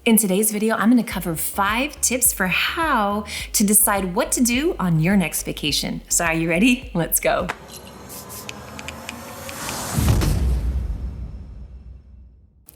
In today's video, I'm going to cover 5 tips for how to decide what to do on your next vacation. So are you ready? Let's go.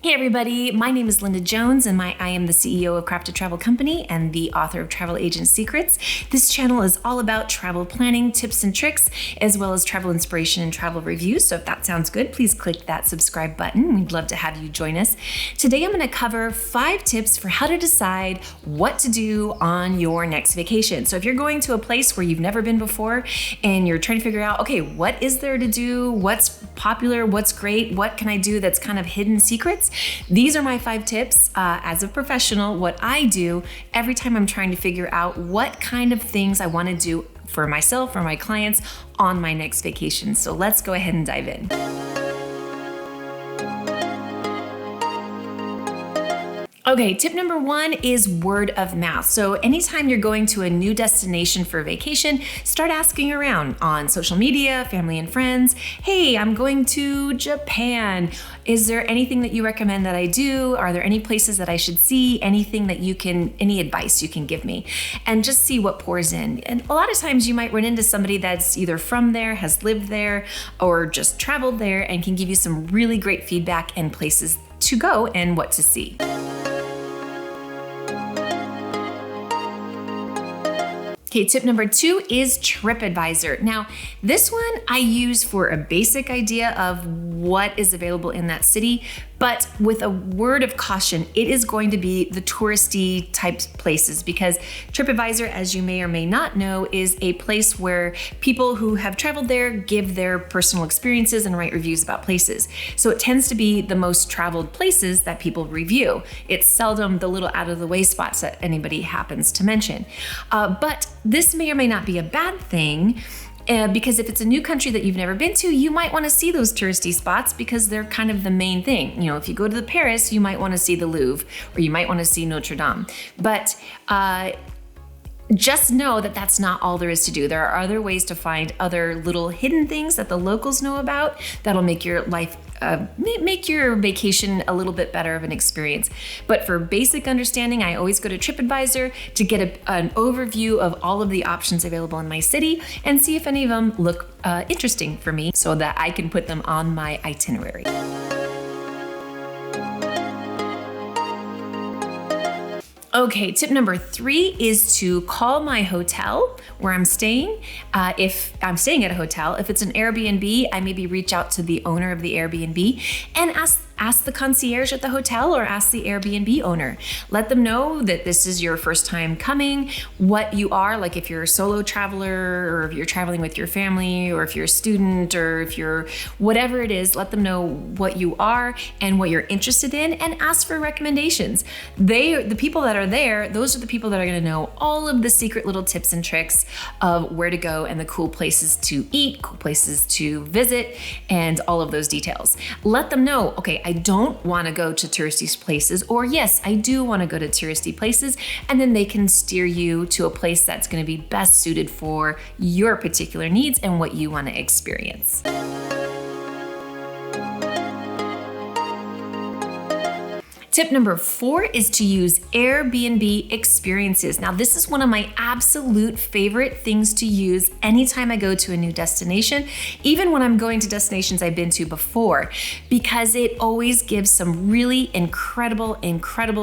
Hey everybody, my name is Linda Jones and I am the CEO of Crafted Travel Company and the author of Travel Agent Secrets. This channel is all about travel planning, tips and tricks, as well as travel inspiration and travel reviews. So if that sounds good, please click that subscribe button. We'd love to have you join us. Today I'm going to cover 5 tips for how to decide what to do on your next vacation. So if you're going to a place where you've never been before and you're trying to figure out, okay, what is there to do? What's popular? What's great? What can I do that's kind of hidden secrets? These are my 5 tips as a professional, what I do every time I'm trying to figure out what kind of things I want to do for myself or my clients on my next vacation. So let's go ahead and dive in. Okay, tip number 1 is word of mouth. So anytime you're going to a new destination for vacation, start asking around on social media, family and friends. Hey, I'm going to Japan. Is there anything that you recommend that I do? Are there any places that I should see? Anything that any advice you can give me? And just see what pours in. And a lot of times you might run into somebody that's either from there, has lived there, or just traveled there and can give you some really great feedback and places to go and what to see. Okay, tip number 2 is TripAdvisor. Now, this one I use for a basic idea of what is available in that city, but with a word of caution, it is going to be the touristy type places because TripAdvisor, as you may or may not know, is a place where people who have traveled there give their personal experiences and write reviews about places. So it tends to be the most traveled places that people review. It's seldom the little out of the way spots that anybody happens to mention. But this may or may not be a bad thing because if it's a new country that you've never been to, you might want to see those touristy spots because they're kind of the main thing. You know, if you go to Paris, you might want to see the Louvre or you might want to see Notre Dame. But just know that that's not all there is to do. There are other ways to find other little hidden things that the locals know about that'll make your life make your vacation a little bit better of an experience. But for basic understanding, I always go to TripAdvisor to get an overview of all of the options available in my city and see if any of them look interesting for me so that I can put them on my itinerary. Okay, tip number 3 is to call my hotel where I'm staying. If I'm staying at a hotel, if it's an Airbnb, I maybe reach out to the owner of the Airbnb and ask the concierge at the hotel or ask the Airbnb owner. Let them know that this is your first time coming, what you are, like if you're a solo traveler or if you're traveling with your family or if you're a student or if you're whatever it is, let them know what you are and what you're interested in and ask for recommendations. The people that are there, those are the people that are gonna know all of the secret little tips and tricks of where to go and the cool places to eat, cool places to visit, and all of those details. Let them know, okay, I don't want to go to touristy places, or yes, I do want to go to touristy places, and then they can steer you to a place that's going to be best suited for your particular needs and what you want to experience. Tip number 4 is to use AirBnb Experiences. Now, this is one of my absolute favorite things to use anytime I go to a new destination, even when I'm going to destinations I've been to before, because it always gives some really incredible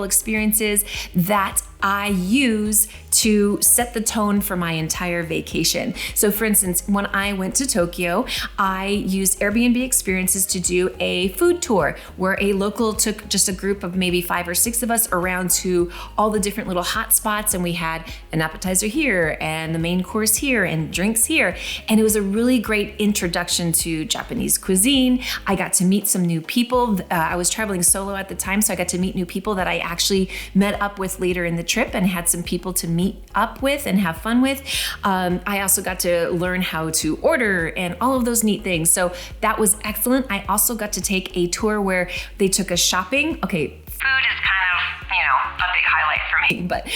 experiences that I use to set the tone for my entire vacation. So for instance, when I went to Tokyo, I used Airbnb Experiences to do a food tour where a local took just a group of maybe 5 or 6 of us around to all the different little hot spots, and we had an appetizer here and the main course here and drinks here. And it was a really great introduction to Japanese cuisine. I got to meet some new people. I was traveling solo at the time, so I got to meet new people that I actually met up with later in the trip and had some people to meet up with and have fun with. I also got to learn how to order and all of those neat things. So that was excellent. I also got to take a tour where they took us shopping. Okay, food is kind of, a big highlight for boring, but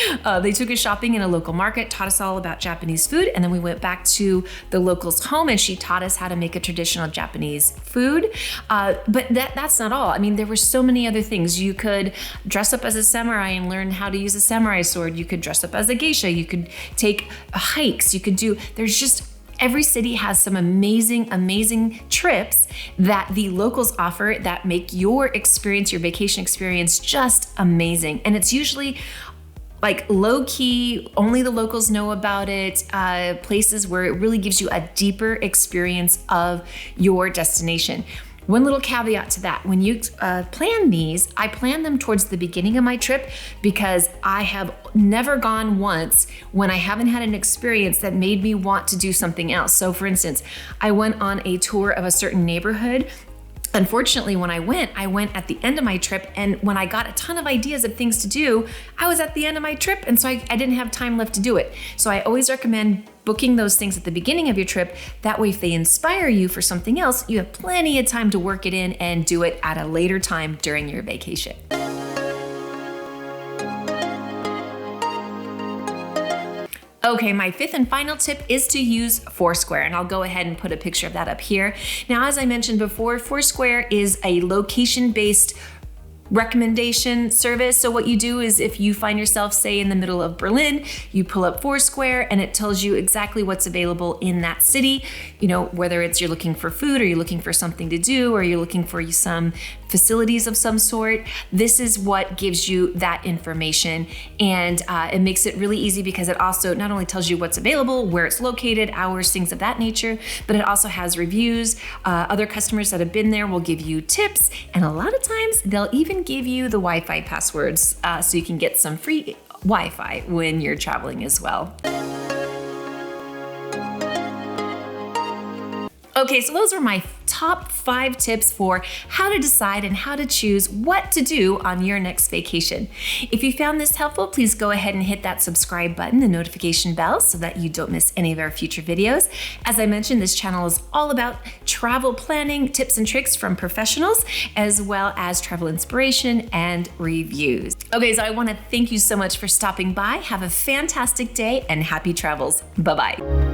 they took us shopping in a local market, taught us all about Japanese food, and then we went back to the local's home and she taught us how to make a traditional Japanese food. But that's not all. I mean, there were so many other things. You could dress up as a samurai and learn how to use a samurai sword. You could dress up as a geisha. You could take hikes. You could do, there's just, every city has some amazing trips that the locals offer that make your experience, your vacation experience, just amazing. And it's usually like low key, only the locals know about it, places where it really gives you a deeper experience of your destination. One little caveat to that, when you plan these, I plan them towards the beginning of my trip because I have never gone once when I haven't had an experience that made me want to do something else. So for instance, I went on a tour of a certain neighborhood. Unfortunately, when I went at the end of my trip, and when I got a ton of ideas of things to do, I was at the end of my trip, and so I didn't have time left to do it. So I always recommend booking those things at the beginning of your trip. That way, if they inspire you for something else, you have plenty of time to work it in and do it at a later time during your vacation. Okay, my fifth and final tip is to use FourSquare, and I'll go ahead and put a picture of that up here. Now, as I mentioned before, FourSquare is a location-based recommendation service. So what you do is if you find yourself, say, in the middle of Berlin, you pull up FourSquare and it tells you exactly what's available in that city. You know, whether it's you're looking for food or you're looking for something to do or you're looking for some facilities of some sort. This is what gives you that information, and it makes it really easy because it also not only tells you what's available, where it's located, hours, things of that nature, but it also has reviews. Other customers that have been there will give you tips, and a lot of times they'll even give you the Wi-Fi passwords so you can get some free Wi-Fi when you're traveling as well. Okay, so those were my top 5 tips for how to decide and how to choose what to do on your next vacation. If you found this helpful, please go ahead and hit that subscribe button, the notification bell, so that you don't miss any of our future videos. As I mentioned, this channel is all about travel planning, tips and tricks from professionals, as well as travel inspiration and reviews. Okay, so I want to thank you so much for stopping by. Have a fantastic day and happy travels. Bye-bye.